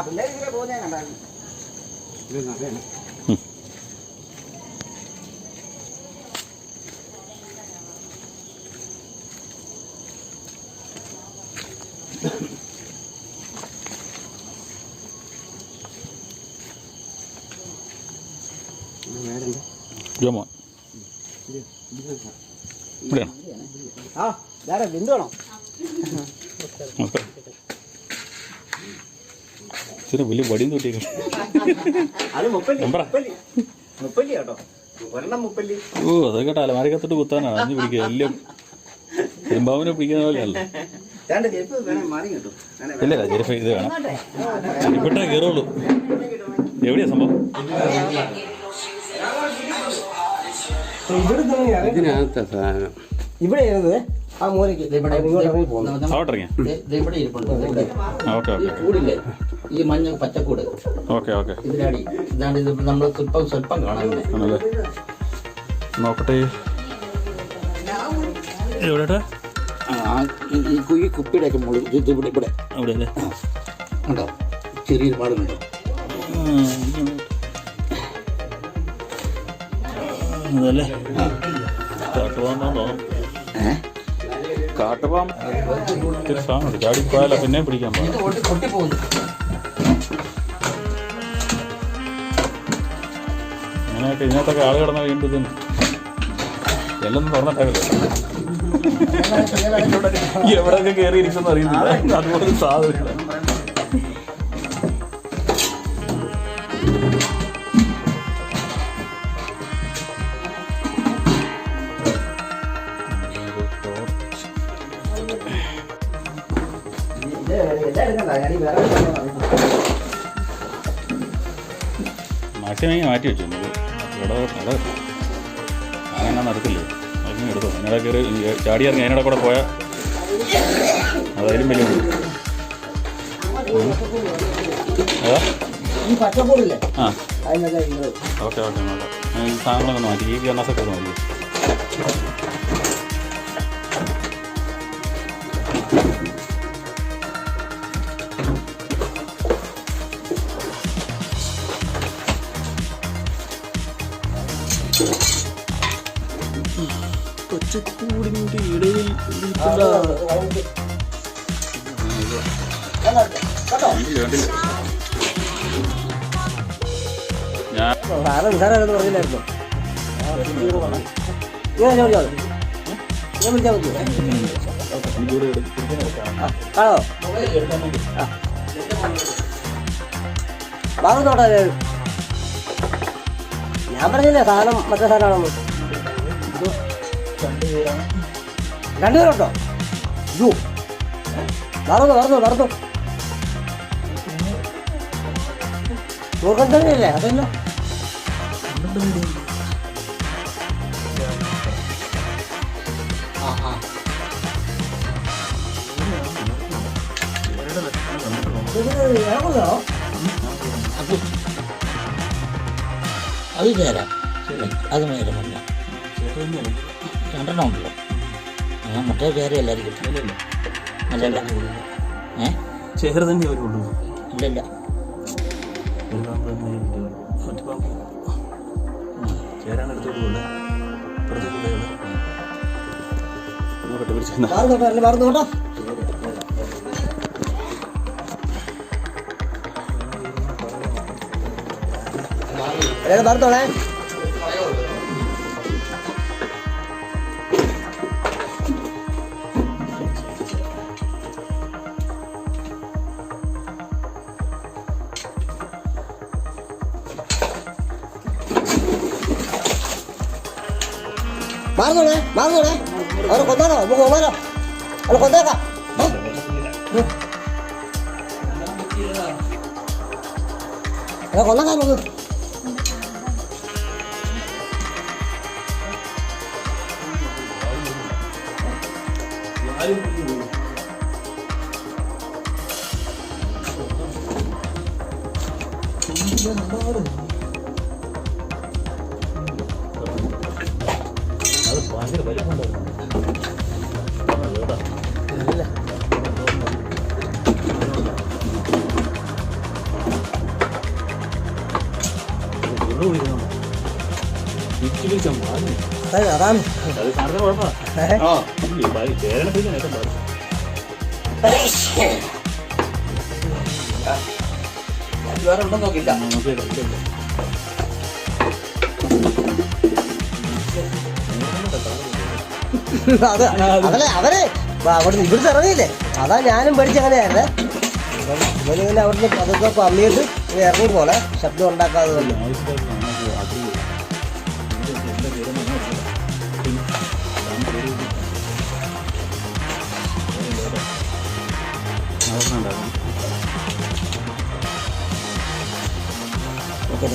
പിള്ളേരിങ്ങനെ പോകുന്നേ കണ്ടായിരുന്നു. ജോമോൻ ഇവിടെയാണോ? ആ വേറെ ബിന്ദുവാണോ? നമസ്കാരം. ഇച്ചിരി വലിയ വടിയും തൊട്ടിയേക്കാം. അത് മുപ്പല്ലി കേട്ടോ, ഒരെണ്ണം മുപ്പല്ലി. ഓ അതൊക്കെ കേട്ടോ അലമാരക്കത്തോട്ട് കുത്താനാണ് അഞ്ഞ് പിടിക്കുക. എല്ലാം പെരുമ്പാവിനെ പിടിക്കുന്ന പോലെയല്ല. ഇല്ല ചെരുപ്പ് ഇത് വേണം, ചെരുപ്പിട്ടേ കയറുള്ളൂ. എവിടെയാ സംഭവം? ഇതിനകത്ത സാധനം ഇവിടെ ആ മൂലയ്ക്ക് ഓക്കെ കൂടില്ലേ ഈ മഞ്ഞ പച്ചക്കൂട്, ഓക്കെ ഓക്കെ ഇതിനടി ഇതാണ്. ഇത് നമ്മൾ സ്വല്പം കാണാൻ നോക്കട്ടെ. എവിടെ ഈ കുപ്പിയുടെ ഒക്കെ മുകളിൽ ഇവിടെ ഇവിടെ അവിടെ അല്ലേ? ഉണ്ടോ ചെറിയൊരു പാടുന്നുണ്ടോ? അതല്ലേ കാട്ടുപാമ്പാന്ന് തോന്നുന്നു. കാട്ടുപാമ്പ് ഇത്തിരി സാധനമുണ്ട്, ചാടിപ്പോയാലോ പിന്നെ പിടിക്കാൻ പാടില്ല. അങ്ങനെയൊക്കെ ഇതിനകത്തൊക്കെ ആൾ കിടന്ന വീണ്ടും ഇതിന് എല്ലാം തുറന്നിട്ടാകല്ലോ. എവിടെയൊക്കെ കയറിയിരിക്കുമെന്ന് അറിയുന്നില്ല, അതുപോലെ സാധനമില്ല. മാക്സിമം മാറ്റി വെച്ചു. നമുക്ക് ഇവിടെ അങ്ങനെ നടക്കില്ലേ, അങ്ങനെ എടുത്തോ. അങ്ങനെ കയറി ചാടി ഇറങ്ങി അതിനിടെ കൂടെ പോയാൽ അതായാലും വലിയ അതാ. ആ ഓക്കെ ഓക്കെ നോക്കാം. ഈ സാധനങ്ങളൊക്കെ ഒന്ന് മാറ്റി, ഈ ഗ്യാസൊക്കെ ഒന്ന് മാറ്റി. കൊച്ചക്കൂടിൻ്റെ ഇടയിൽ പറഞ്ഞില്ലായിരുന്നു. ആണോ? വാങ്ങുന്നോട്ടെ. ഞാൻ പറഞ്ഞില്ലേ സാധനം മറ്റേ സാധനമാണെന്ന്. രണ്ടുപേരുണ്ടോ? യോ നടന്നു ചോർക്കണ്ടല്ലേ? അതല്ല അത് ചേരാം, അത് നേരമല്ല. രണ്ടെണ്ണം ഉണ്ടല്ലോ. മറ്റേ ചേര എല്ലാവരും കിട്ടും. അല്ലല്ല ചേര തന്നെ വരുള്ളൂ. ഇല്ലല്ല ചേരാണ് എടുത്തോട്ട് മറന്നോട്ടോ. മറന്നോളേ. മാറുന്നോളേ അവരെ കൊന്നേക്കാം. നമുക്ക് പോകാനോ? അവരെ കൊന്നേക്കാം. കൊന്നേക്കാം നമുക്ക്. അത് ഭയങ്കര വലിപ്പമുണ്ടായിരുന്നു. അതാണ് അത് സാറിന് കുഴപ്പമാണ്. ചേരനെ പിടിക്കാൻ ഏറ്റവും പാട്. വേറെ ഉണ്ടോ നോക്കില്ല. അത് അതല്ലേ അവരെ അവിടെ ഇവിടുത്തെ ഇറങ്ങിയില്ലേ, അതാ ഞാനും പഠിച്ച അങ്ങനെയായിരുന്നേ. ഇവനിങ്ങനെ അവിടുന്ന് പതുക്കെ പമ്മിയിട്ട് ഇറങ്ങി പോലെ ശബ്ദം ഉണ്ടാക്കാതെ തന്നെ. ഓക്കെ.